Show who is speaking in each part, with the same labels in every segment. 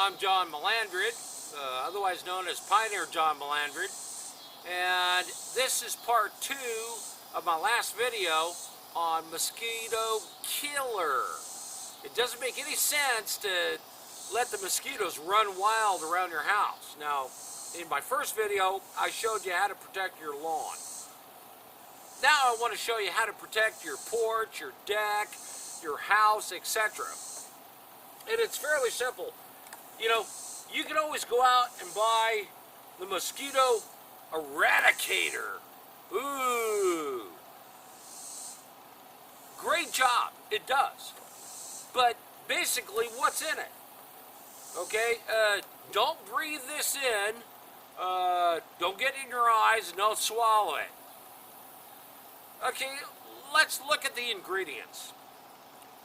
Speaker 1: I'm John Melandrid, otherwise known as Pioneer John Melandrid, and this is part 2 of my last video on mosquito killer. It doesn't make any sense to let the mosquitoes run wild around your house. Now, in my first video, I showed you how to protect your lawn. Now I want to show you how to protect your porch, your deck, your house, etc. And it's fairly simple. You know, you can always go out and buy the mosquito eradicator. Ooh. Great job. It does. But basically, what's in it? Okay, don't breathe this in. Don't get it in your eyes and don't swallow it. Okay, let's look at the ingredients.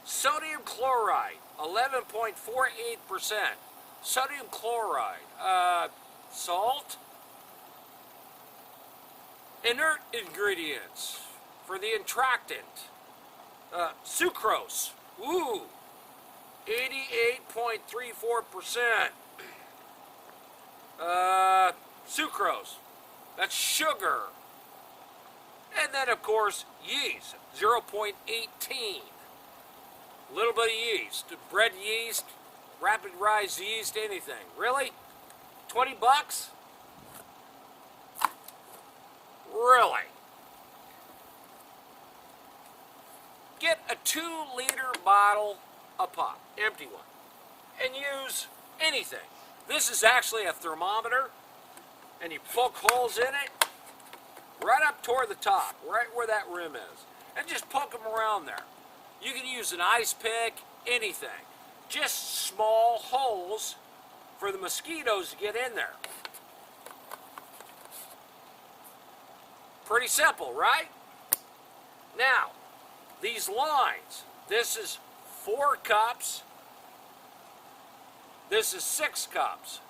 Speaker 1: Sodium chloride, 11.48%. Sodium chloride. Salt. Inert ingredients for the entractant. Sucrose. Ooh. 88.34%. Sucrose. That's sugar. And then, of course, yeast, 0.18. A little bit of yeast, bread yeast, rapid rise yeast, anything. Really? 20 bucks? Really? Get a 2-liter bottle a pop, empty one, and use anything. This is actually a thermometer, and you poke holes in it right up toward the top, right where that rim is, and just poke them around there. You can use an ice pick, anything. Just small holes for the mosquitoes to get in there. Pretty simple, right? Now, these lines, this is 4 cups, this is 6 cups.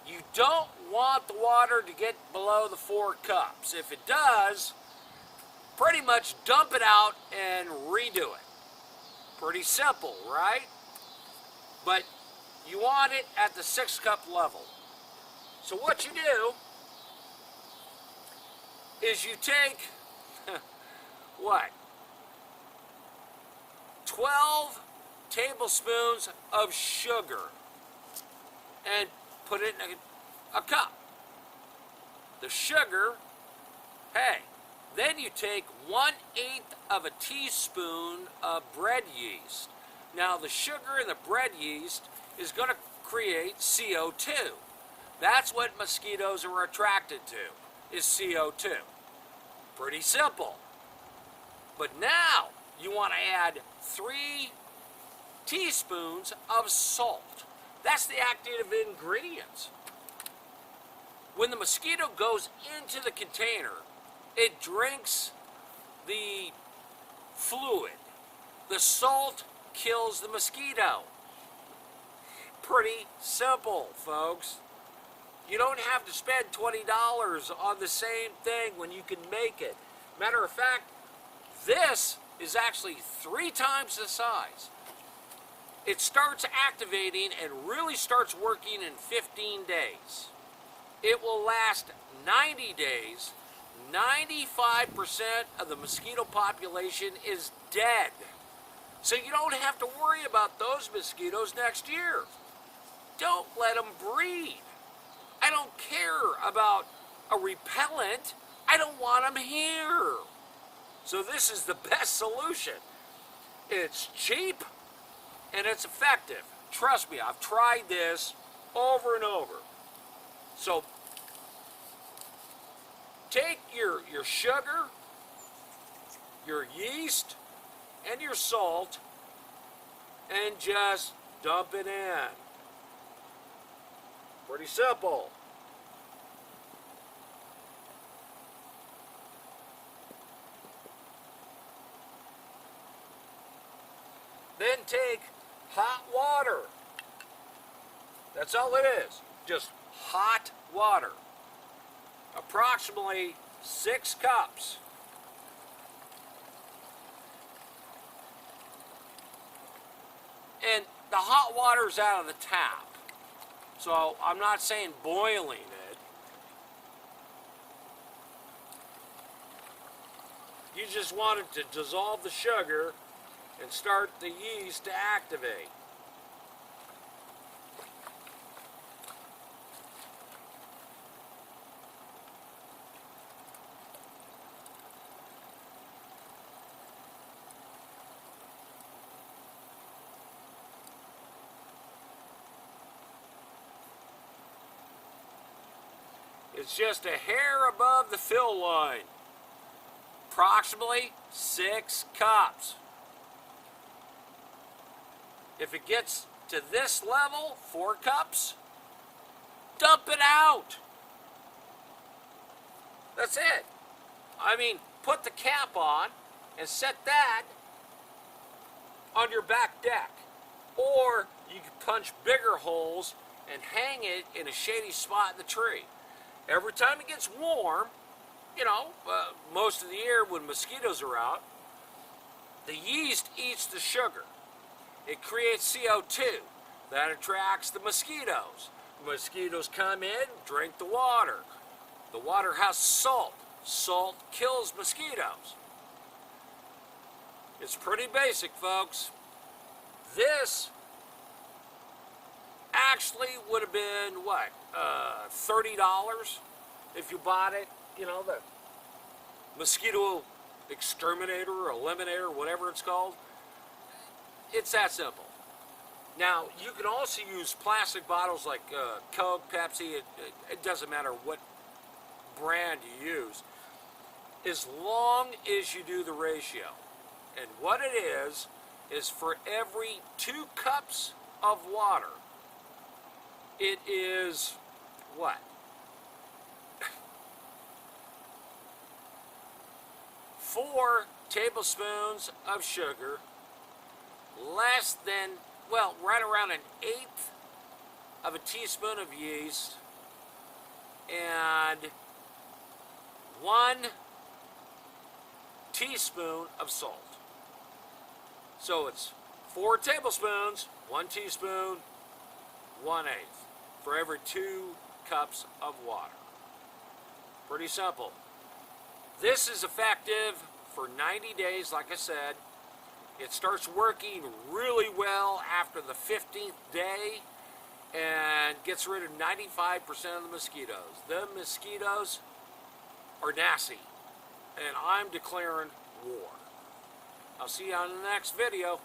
Speaker 1: You don't want the water to get below the 4 cups. If it does, pretty much dump it out and redo it. Pretty simple, right? But you want it at the 6-cup level. So what you do is you take, what? 12 tablespoons of sugar and put it in a cup. The sugar, hey, then you take 1/8 of a teaspoon of bread yeast. Now the sugar in the bread yeast is going to create CO2. That's what mosquitoes are attracted to, is CO2. Pretty simple. But now you want to add 3 teaspoons of salt. That's the active ingredients. When the mosquito goes into the container, it drinks the fluid. The salt kills the mosquito. Pretty simple, folks. You don't have to spend $20 on the same thing when you can make it. Matter of fact, this is actually 3 times the size. It starts activating and really starts working in 15 days. It will last 90 days. 95% of the mosquito population is dead. So you don't have to worry about those mosquitoes next year. Don't let them breed. I don't care about a repellent. I don't want them here. So this is the best solution. It's cheap and it's effective. Trust me, I've tried this over and over. So take your sugar, your yeast, and your salt and just dump it in. Pretty simple. Then take hot water. That's all it is. Just hot water. Approximately 6 cups. And the hot water's out of the tap. So I'm not saying boiling it. You just want it to dissolve the sugar and start the yeast to activate. It's just a hair above the fill line. Approximately 6 cups. If it gets to this level, 4 cups, dump it out. That's it. I mean, put the cap on and set that on your back deck. Or you can punch bigger holes and hang it in a shady spot in the tree. Every time it gets warm, you know, most of the year when mosquitoes are out, the yeast eats the sugar. It creates CO2 that attracts the mosquitoes. Mosquitoes come in, drink the water. The water has salt. Salt kills mosquitoes. It's pretty basic, folks. This actually would have been, what, $30 if you bought it, you know, the mosquito exterminator or eliminator, whatever it's called. It's that simple. Now, you can also use plastic bottles like Coke, Pepsi, it doesn't matter what brand you use, as long as you do the ratio. And what it is for every 2 cups of water, it is what? 4 tablespoons of sugar, less than, well, right around 1/8 of a teaspoon of yeast, and 1 teaspoon of salt. So it's 4 tablespoons, 1 teaspoon, 1/8 for every 2 cups of water. Pretty simple. This is effective for 90 days, like I said. It starts working really well after the 15th day and gets rid of 95% of the mosquitoes. The mosquitoes are nasty, and I'm declaring war. I'll see you on the next video.